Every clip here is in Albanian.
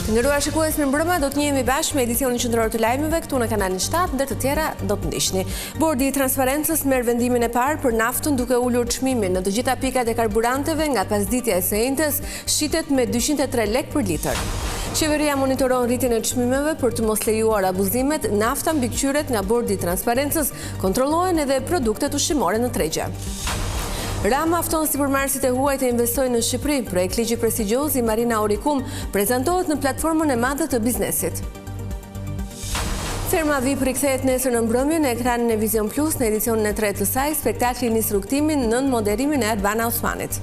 Të nderuar shikues, mirëmbrëma, do të njihemi bashkë me edicionin qendror të lajmeve këtu në kanalin 7, ndër të tjera do të ndiqni. Bordi i Transparencës merr vendimin e parë për naftën duke ulur çmimin në të gjitha pikat e karburanteve nga pasditja e së njëjtës shitet me 203 lek për litër. Qeveria monitoron rritjen e çmimeve për të mos lejuar abuzimet. Nafta mbikëqyret nga Bordi i Transparencës kontrollohen edhe produktet ushqimore në tregje. Rama fton sipërmarrësit e huaj të investojnë në Shqipëri. Projekt ligji prestigjioz i Marina Orikum prezantohet në platformën e madhe të biznesit. Ferma VIP rikthehet nesër në mbrëmje në ekranin e Vision Plus në edicionin e 3 të saj. Spektakli nis rrugtimin nën moderimin e Albana Osmanit.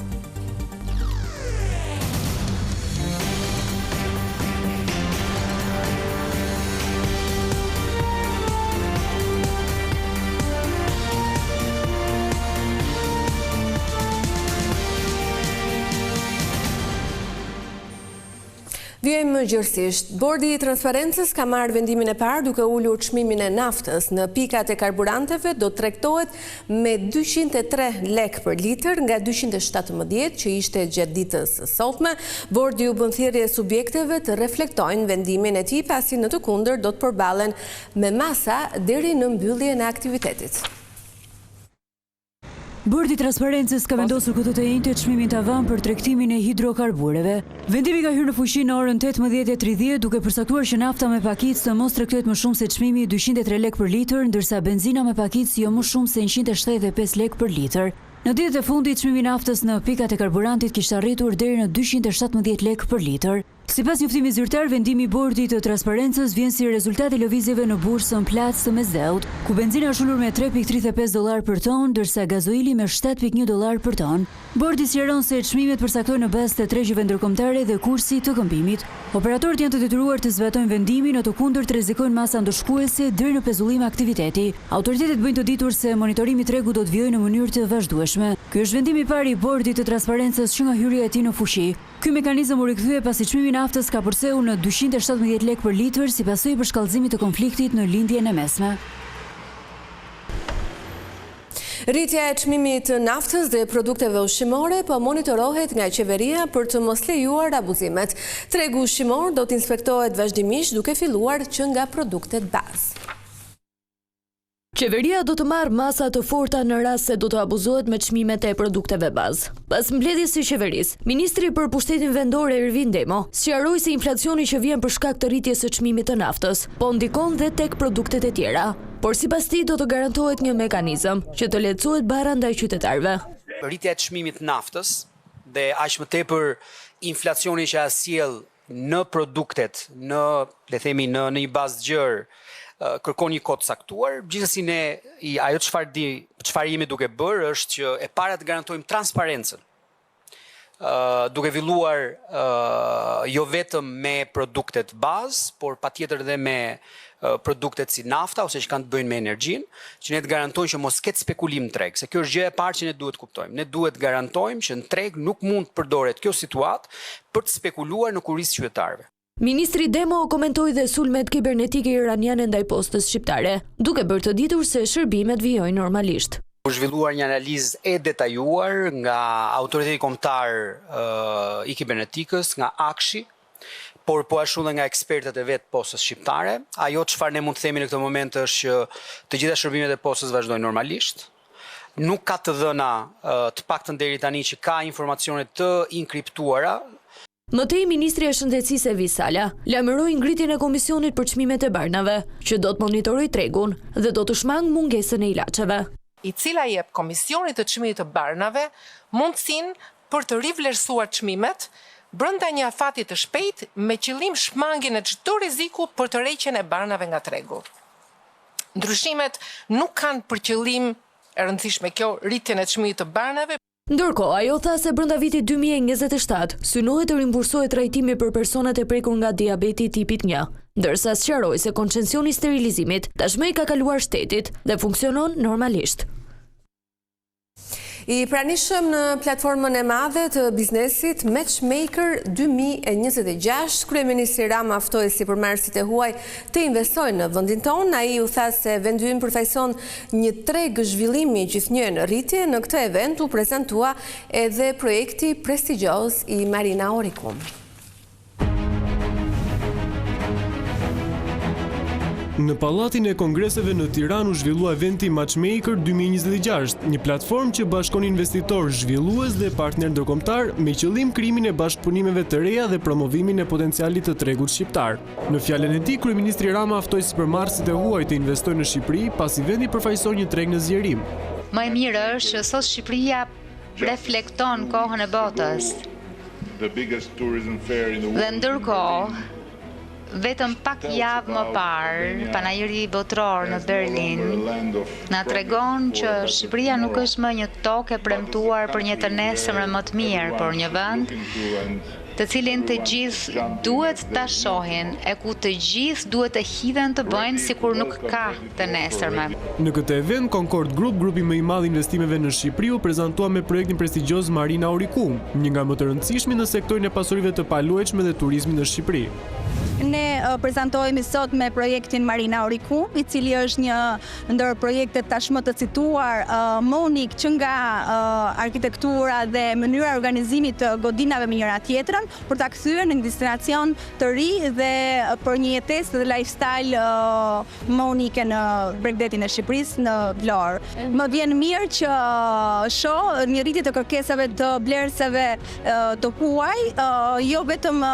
Vijmë më gjërësisht. Bordi i Transparencës ka marrë vendimin e parë duke ulur çmimin e naftës në pikat e karburanteve do tregtohet me 203 lek për litër nga 217 që ishte gjatë ditës së sotme. Bordi u bën thirrje subjekteve të reflektojnë vendimin e tij pasi në të kundër do të përballen me masa deri në mbylljen e aktivitetit. Bordi i Transparencës ka vendosur këtë të njëjtë çmimin tavan për tregtimin e hidrokarbureve. Vendimi ka hyrë në fuqi në orën 18:30 duke përcaktuar që nafta me pakicë të mos tregtohet më shumë se çmimi 203 lek për litër, ndërsa benzina me pakicë jo më shumë se 175 lek për litër. Në ditët e fundit çmimi i naftës në pikat e karburantit kishte arritur deri në 217 lek për litër. Sipas njoftimit zyrtar, vendimi i Bordit të Transparencës vjen si rezultat i lëvizjeve në bursën Platts të mesdheut, ku benzina është ulur me $3.35 për ton, ndërsa gazoili me $7.1 për ton. Bordi sqaron se çmimet përcaktohen në bazë të tregjeve ndërkombëtare dhe kursit të këmbimit. Operatorët janë të detyruar të zbatojnë vendimin, në të kundërt rrezikojnë masa ndëshkuese deri në pezullim aktiviteti. Autoritetet bëjnë të ditur se monitorimi i tregut do të vijojë në mënyrë të vazhdueshme. Ky është vendimi i parë i Bordit të Transparencës që nga hyrja e tij në fuqi. Ky mekanizëm u rikthye pasi çmimi i naftës ka përsëritur në 217 lek për litër si pasojë për shkallëzimit të konfliktit në lindjen e mesme. Rritja e çmimit të naftës dhe produkteve ushqimore po monitorohet nga qeveria për të mos lejuar abuzimet. Tregu ushqimor do të inspektohet vazhdimisht duke filluar që nga produktet bazë. Qeveria do të marrë masa të forta në rast se do të abuzohet me çmimet e produkteve bazë. Pas mbledhjes së qeverisë, ministri për pushtetin vendor Ervin Demo sqaroi se inflacioni që vjen për shkak të rritjes së çmimit të naftës po ndikon dhe tek produktet e tjera. Por sipas tij do të garantohet një mekanizëm që të lehtësohet bara ndaj qytetarëve. Rritja e çmimit të naftës dhe aq më tepër inflacioni që sjell në produktet, le themi në një bazë gjër, kërkon një kohë të caktuar. Gjithsesi ajo çfarë jemi duke bërë është që e para të garantojmë transparencën. Duke filluar jo vetëm me produktet bazë, por patjetër edhe me produktet si nafta ose që kanë të bëjnë me energjinë, që ne të garantojmë që mos ketë spekulim në treg, se kjo është gjë e parë që ne duhet kuptojmë. Ne duhet të garantojmë që në treg nuk mund të përdoret kjo situatë për të spekuluar në kurriz qytetarëve. Ministri Demo komentoi dhe sulmet kibernetike iraniane ndaj postës shqiptare, duke bërë të ditur se shërbimet vijojnë normalisht. U zhvilluar një analizë e detajuar nga autoriteti kombëtar i kibernetikës, nga Akshi, por po ashtu dhe nga ekspertët e vetë postës shqiptare. Ajo çfarë ne mund të themi në këtë moment është që të gjitha shërbimet e postës vazhdojnë normalisht. Nuk ka të dhëna, të paktën deri tani, që ka informacione të inkriptuara. Mëtej, Ministri e Shëndetësisë Evi Sala lajmëroi ngritjen e komisionit për çmimet e barnave, që do të monitorojë tregun dhe do të shmang mungesën e ilaçeve, i cila jep Komisionit të Çmimit të Barnave mundësinë për të rivlerësuar çmimet brenda një afati të shpejtë me qëllim shmangjen e çdo rreziku për të rreqjen e barnave nga tregu. Ndryshimet nuk kanë për qëllim, e rëndësishme kjo, rritjen e çmimit të barnave. Ndërkohë, ajo tha se brenda vitit 2027 synohet të rimbursohet trajtimi për personat e prekur nga diabeti tipit 1, ndërsa sqaroi se koncensioni i sterilizimit tashmë i ka kaluar shtetit dhe funksionon normalisht. I pranishëm në platformën e madhe të biznesit Matchmaker 2026, kryeministri Rama ftoi sipërmarrësit e huaj të investojnë në vendin tonë. Ai u tha se vendi ynë përfaqëson një treg zhvillimi gjithnjë në rritje. Në këtë event u prezantua edhe projekti prestigjioz i Marina Orikum. Në Pallatin e Kongreseve në Tiranë u zhvillua eventi Matchmaker 2026, një platformë që bashkon investitor, zhvillues dhe partner ndërkombëtar me qëllim krijimin e bashkëpunimeve të reja dhe promovimin e potencialit të tregut shqiptar. Në fjalën e tij, kryeministri Rama aftoi sipërmarrësit e huaj të investojnë në Shqipëri, pasi vendi përfaqëson një treg në zgjerim. Më e mirë është që sot Shqipëria reflekton kohën e botës. Dhe ndërkohë, vetëm pak javë më parë, panajiri botror në Berlin na tregon që Shqipëria nuk është më një tokë e premtuar për një të nesërmë më të mirë, por një vend të cilin të gjithë duhet ta shohin e ku të gjithë duhet të hidhen të bëjnë sikur nuk ka të nesërme. Në këtë event, Concord Group, grupi më i madh i investimeve në Shqipëri, u prezantua me projektin prestigjioz Marina Aurikum, një nga më të rëndësishmi në sektorin e pasurive të paluajtshme dhe turizmit në Shqipëri. Ne prezantohemi sot me projektin Marina Aurikum, i cili është një ndër projektet tashmë të cituar më unik që nga arkitektura dhe mënyra organizimit të godinave me njëra tjetrën, për ta kthyer në një destinacion të ri dhe për një jetesë dhe lifestyle më unike në Bregdetin e Shqipërisë, në Vlorë. Më vjen mirë që shoh një rritje të kërkesave të blerësave të huaj, jo vetëm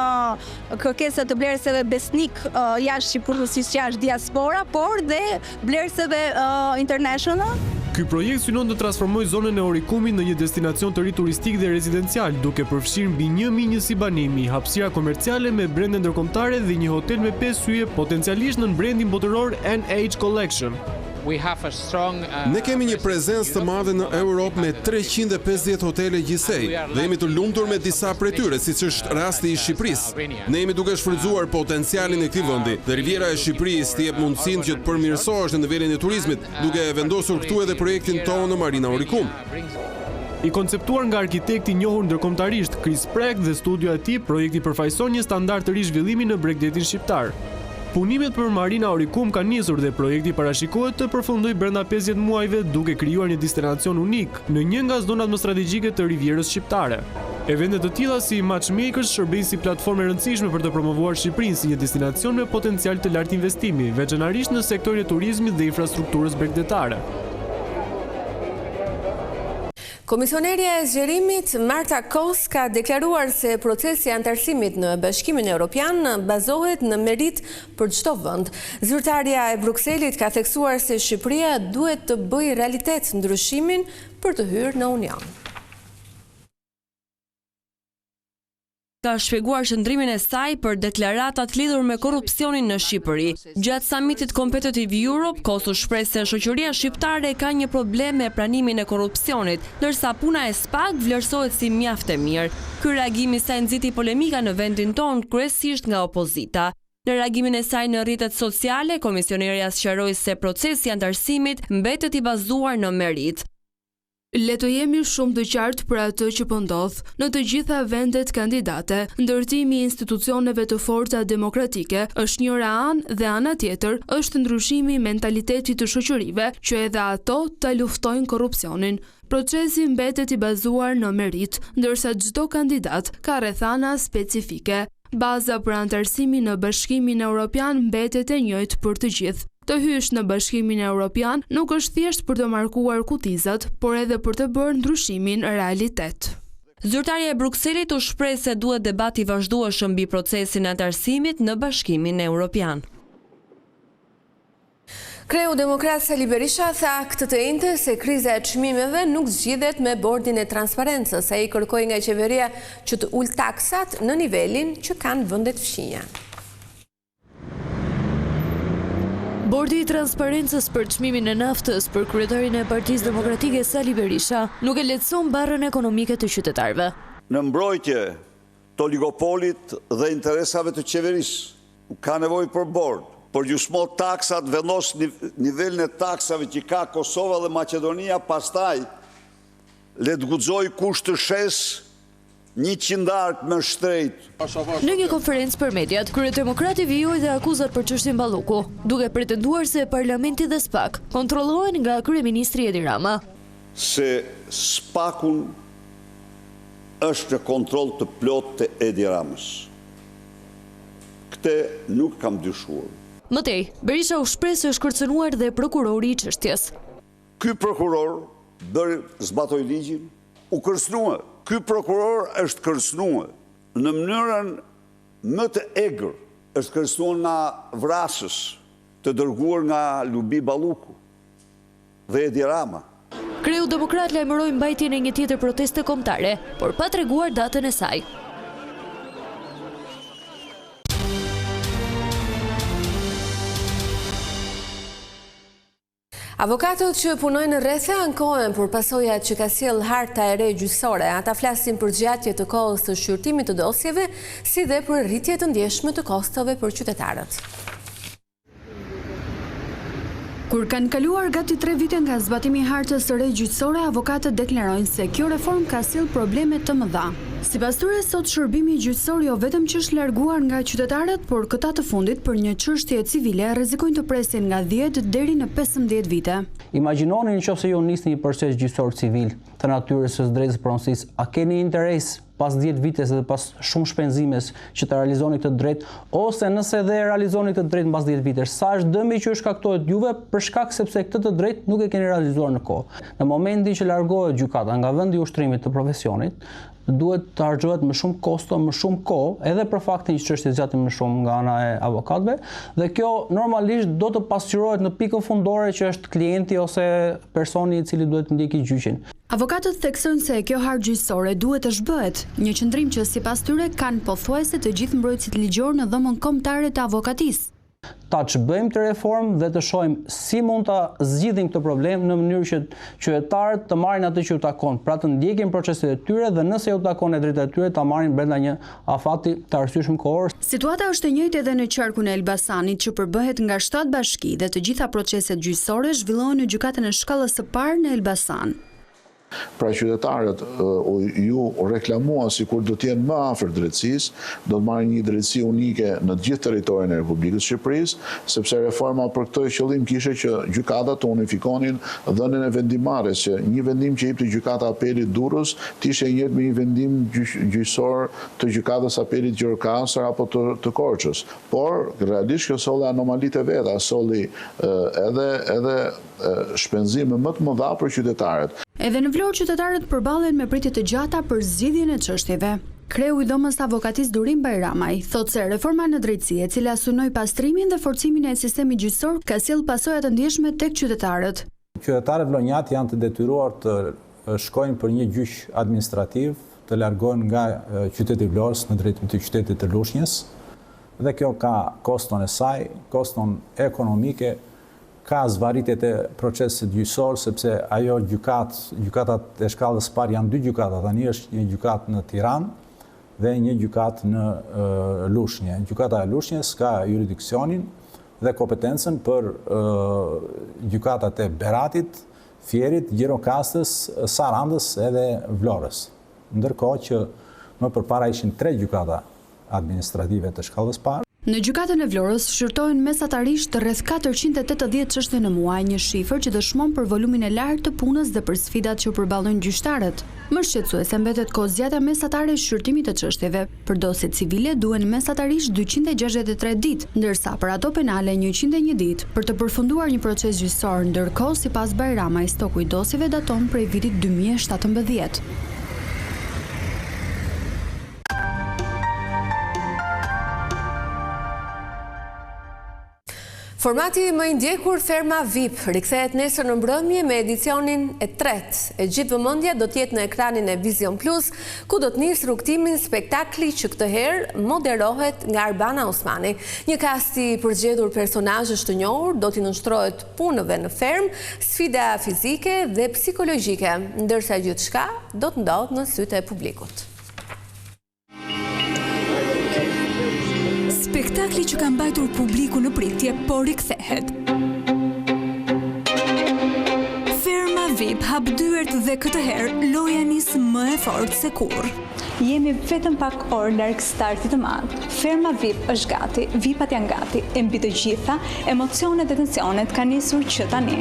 kërkesa të blerësave besnik jashtë Shqipërisë, siç jashtë diaspora, por dhe blerësave international. Ky projekt synon të transformojë zonën e Aurikumit në një destinacion të ri turistik dhe rezidencial, duke përfshirë mbi 1000 si banimi, hapësira komerciale me brende ndërkombëtare dhe një hotel me 5 yje, potencialisht në brendin botëror NH Collection. Ne kemi një prezencë të madhe në Europë me 350 hotele gjithsej dhe jemi të lumtur me disa prej tyre, siç është rasti i Shqipërisë. Ne jemi duke shfrytzuar potencialin e këtij vendi dhe Riviera e Shqipërisë t'i jep mundësinë që të përmirësohesh në nivelin e turizmit, duke vendosur këtu edhe projektin tonë në Marina Aurikum. I konceptuar nga arkitekti i njohur ndërkombëtarisht Chris Prek dhe studioja e tij, projekti përfaqëson një standard të ri zhvillimi në Bregdetin shqiptar. Punimet për Marina Aurikum kanë nisur dhe projekti parashikohet të përfundojë brenda 50 muajve, duke krijuar një destinacion unik në një nga zonat më strategjike të Rivierës shqiptare. Evente të tilla si Matchmakers shërbejnë si platformë e rëndësishme për të promovuar Shqipërinë si një destinacion me potencial të lartë investimi, veçanërisht në sektorin e turizmit dhe infrastrukturës bregdetare. Komisionerja e zgjerimit Marta Kos ka deklaruar se procesi i antarësimit në Bashkimin Evropian bazohet në merit për çdo vend. Zyrtarja e Brukselit ka theksuar se Shqipëria duhet të bëjë realitet ndryshimin për të hyrë në Union. Ka shpjeguar qëndrimin e saj për deklaratat lidhur me korrupsionin në Shqipëri. Gjatë samitit Competitive Europe, Kos u shpreh se shoqëria shqiptare ka një problem me pranimin e korrupsionit, ndërsa puna e SPAK vlerësohet si mjaft e mirë. Ky reagim i saj nxiti polemika në vendin tonë, kryesisht nga opozita. Në reagimin e saj në rrjetet sociale, komisionerja sqaroi se procesi i antarësimit mbetet i bazuar në merit. Le të jemi shumë të qartë për atë që po ndodh në të gjitha vendet kandidate. Ndërtimi i institucioneve të forta demokratike është njëra anë dhe ana tjetër është ndryshimi i mentalitetit të shoqërive që edhe ato ta luftojnë korrupsionin. Procesi mbetet i bazuar në merit, ndërsa çdo kandidat ka rrethana specifike. Baza për antarësimin në Bashkimin Evropian mbetet e njëjtë për të gjithë. Të hysh në Bashkimin Evropian nuk është thjesht për të markuar kutizat, por edhe për të bërë ndryshimin realitet. Zyrtarja e Brukselit u shpreh se duhet debati i vazhdueshëm mbi procesin e antarësimit në Bashkimin Evropian. Kreu Demokrat Sali Berisha tha këtë të njëjtë se kriza e çmimeve nuk zgjidhet me bordin e transparencës, ai kërkoi nga qeveria që të ulë taksat në nivelin që kanë vendet fqinja. Bordi i transparencës për çmimin e naftës për kryetarin e Partisë Demokratike Sali Berisha nuk e lehtëson barrën ekonomike të qytetarëve. Në mbrojtje të oligopolit dhe interesave të qeverisë, ka nevojë për bord, por gjysmë taksat vendos nivelin e taksave që ka Kosova dhe Maqedonia, pastaj le të guxoj kusht të shes 100 ark më shtrejt. Në një konferencë për mediat, kryedemokrati vijoi dhe akuzat për çështjen Balluku, duke pretenduar se parlamenti dhe SPAK kontrollohen nga kryeministri Edi Rama. Se SPAK-un është në kontroll të plot të Edi Ramës. Këtë nuk kam dyshuar. Mëtej, Berisha u shpreh se është kërcënuar dhe prokurori i çështjes. Ky prokuror zbatoi ligjin, u kërcënua. Ky prokuror është kërcënuar në mënyrën më të egër, është kërcënuar nga vrasës të dërguar nga Lubi Balluku dhe Edi Rama. Kreu Demokrat lajmëroi mbajtjen e një tjetër proteste kombëtare, por pa treguar datën e saj. Avokatët që punojnë rreth ankohen për pasojat që ka sjell harta e re gjyqësore. Ata flasin për zgjatje të kohës të shqyrtimit të dosjeve, si dhe për rritje të ndjeshme të kostave për qytetarët. Kur kanë kaluar gati 3 vite nga zbatimi i hartës së re gjyqësore, avokatët deklarojnë se kjo reformë ka sjellë probleme të mëdha. Sipas tyre, sot shërbimi gjyqësor jo vetëm që është larguar nga qytetarët, por këta të fundit për një çështje civile rrezikojnë të presin nga 10 deri në 15 vite. Imagjinoni nëse ju nisni një proces gjyqësor civil të natyrës së drejtës pronësisë, a keni interes pas 10 vites dhe pas shumë shpenzimes që të realizoni këtë drejt, ose nëse dhe realizoni këtë drejt mbas 10 vitesh, sa është dëmi që shkaktohet juve për shkak sepse këtë të drejt nuk e keni realizuar në kohë. Në momentin që largohet gjykata nga vendi i ushtrimit të profesionit, duhet të harxhohet më shumë kosto, më shumë kohë, edhe për faktin që çështja zgjati më shumë nga ana e avokatëve, dhe kjo normalisht do të pasqyrohet në pikën fundore që është klienti ose personi i cili duhet të ndjeki gjyqin. Avokatët theksojnë se kjo hartë gjyqësore duhet të zhbëhet, një qëndrim që sipas tyre kanë pothuajse të gjithë mbrojtësit ligjor në dhomën kombëtare të avokatisë. Ta që bëjmë të reformë dhe të shohim si mund të zgjidhim këtë problem në mënyrë që qytetarët të marrin atë që u takon, pra të ndjekin proceset e tyre dhe nëse u takon e drejtat e tyre ta marrin brenda një afati të arsyeshëm kohor. Situata është e njëjtë edhe në qarkun e Elbasanit që përbëhet nga 7 bashki dhe të gjitha proceset gjyqësore zhvillohen në gjykatën e shkallës së parë në Elbasan. Pra qytetarët ju reklamuan sikur do të jenë më afër drejtësisë, do të marrin një drejtësi unike në të gjithë territorin e Republikës së Shqipërisë, sepse reforma për këtë qëllim kishte që gjykatat të unifikonin dhënien e vendimarrjes, që një vendim që jepte gjykata apelit Durrës të ishte i njëjtë me një vendim gjyqësor të gjykatës apelit Gjirokastër apo të Korçës. Por realisht kjo solli anomalitë veta, solli edhe shpenzime më të mëdha për qytetarët. Edhe në Vlorë qytetarët përballen me pritje të gjata për zgjidhjen e çështjeve. Kreu i dhomës avokatis Durim Bajramaj thotë se reforma në drejtësi, e cila synoi pastrimin dhe forcimin e sistemit gjyqësor, ka sjellë pasoja të ndjeshme tek qytetarët. Qytetarët vlonjat janë të detyruar të shkojnë për një gjyq administrativ, të largohen nga qyteti i Vlorës në drejtim të qytetit të Lushnjës, dhe kjo ka koston e saj, koston ekonomike, ka zvaritjet e procesit gjyqësor, sepse ajo gjykatat e shkallës parë janë 2 gjykata, tani është një gjykat në Tiranë dhe një gjykat në Lushnjë. Gjykata e Lushnjës ka jurisdiksionin dhe kompetencën për gjykatat e Beratit, Fierit, Gjirokastës, Sarandës edhe Vlorës. Ndërkohë që më përpara ishin 3 gjykata administrative të shkallës parë. Në gjykatën e Vlorës shqyrtohen mesatarisht rreth 480 çështje në muaj, një shifër që dëshmon për volumin e lartë të punës dhe për sfidat që përballojnë gjyqtarët. Më shqetësuese mbetet kohëzgjatja mesatare e shqyrtimit të çështjeve. Për dosjet civile duhen mesatarisht 263 ditë, ndërsa për ato penale 101 ditë për të përfunduar një proces gjyqësor, ndërkohë sipas Bajramaj stoku i dosjeve daton prej vitit 2017. Formati më i ndjekur Ferma VIP rikthehet nesër në mbrëmje me edicionin e 3. E gjithë vëmendja do të jetë në ekranin e Vision Plus, ku do të nisë rrugtimin spektakli që këtë herë moderohet nga Arbana Osmani. Një kast i përgjedhur personazhesh të njohur do t'i nënshtrohet punëve në ferm, sfida fizike dhe psikologjike, ndërsa gjithçka do të ndodhë në sytë e publikut. Spektakli që ka mbajtur publiku në pritje, por rikthehet. Ferma VIP hap dyert dhe këtë herë loja nis më e fortë se kurrë. Jemi vetëm pak orë larg startit të madh. Ferma VIP është gati, VIP-at janë gati, e mbi të gjitha, emocionet dhe tensionet kanë nisur që tani.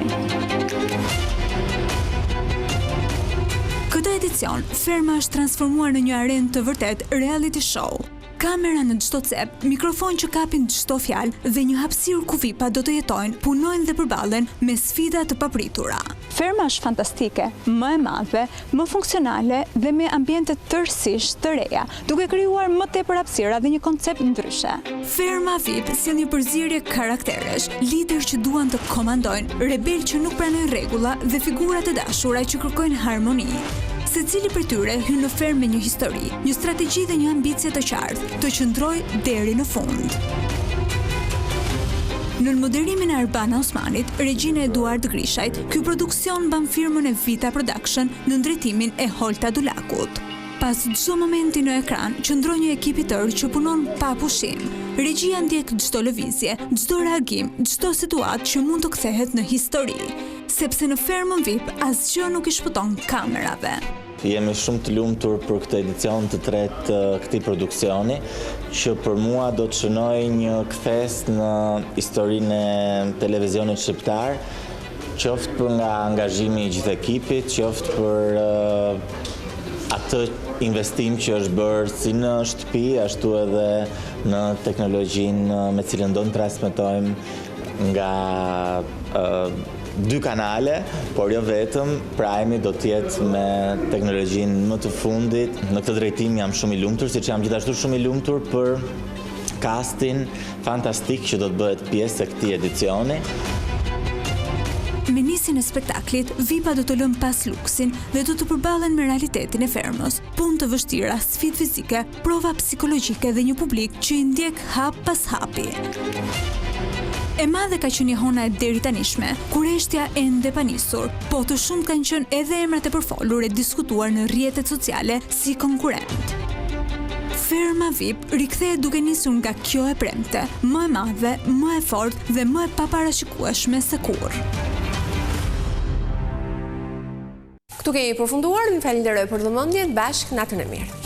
Këtë edicion, Ferma është transformuar në një arenë të vërtet reality show. Kamera në çdo cep, mikrofon që kapin çdo fjalë dhe një hapësirë ku VIP-a do të jetojnë, punojnë dhe përballen me sfida të papritura. Ferma është fantastike, më e madhe, më funksionale dhe me ambiente tërësisht të reja, duke krijuar më tepër hapësira dhe një koncept ndryshe. Ferma VIP sjell një përzierje karakteresh, lider që duan të komandojnë, rebel që nuk pranojnë rregulla dhe figura të dashura që kërkojnë harmoni. Secili prej tyre hyn në fermë me një histori, një strategji dhe një ambicie të qartë, të qëndrojë deri në fund. Në moderimin e Arbana Osmanit, regjina Eduard Grishajt, ky produksion mban firmën e Vita Production në drejtimin e Holta Dulakut. Pas çdo momenti në ekran, qëndron një ekip i tërë që punon pa pushim. Regjia ndjek çdo lëvizje, çdo reagim, çdo situatë që mund të kthehet në histori, sepse në fermën VIP asgjë nuk i shpëton kamerave. Jemi shumë të lumtur për këtë edicion të tretë të këtij produksioni, që për mua do të shënoj një kthes në historinë e televizionit shqiptar, qoftë për nga angazhimi i gjithë ekipit, qoftë për atë investim që është bërë si në shtëpi, ashtu edhe në teknologjinë me cilën do të transmetojmë nga 2 kanale, por jo vetëm, Prime do të jetë me teknologjinë më të fundit. Në këtë drejtim jam shumë i lumtur, siç jam gjithashtu shumë i lumtur për castin fantastik që do të bëhet pjesë e këtij edicioni. Me nisjen e spektaklit, VIP-a do të lënë pas luksin dhe do të përballen me realitetin e fermës, punë të vështira, sfidë fizike, prova psikologjike dhe një publik që i ndjek hap pas hapi. E madhe ka qenë hona e deri tanishme, kurreshtja ende pa nisur, po të shumë kanë qenë edhe emrat e përfolur e diskutuar në rrjetet sociale si konkurrent. Ferma VIP rikthehet duke nisur nga kjo e premte, më e madhe, më e fortë dhe më e paparashikueshme se kurrë. Këtu kemi përfunduar, më falenderoj për vëmendjen, bashkë natën e mirë.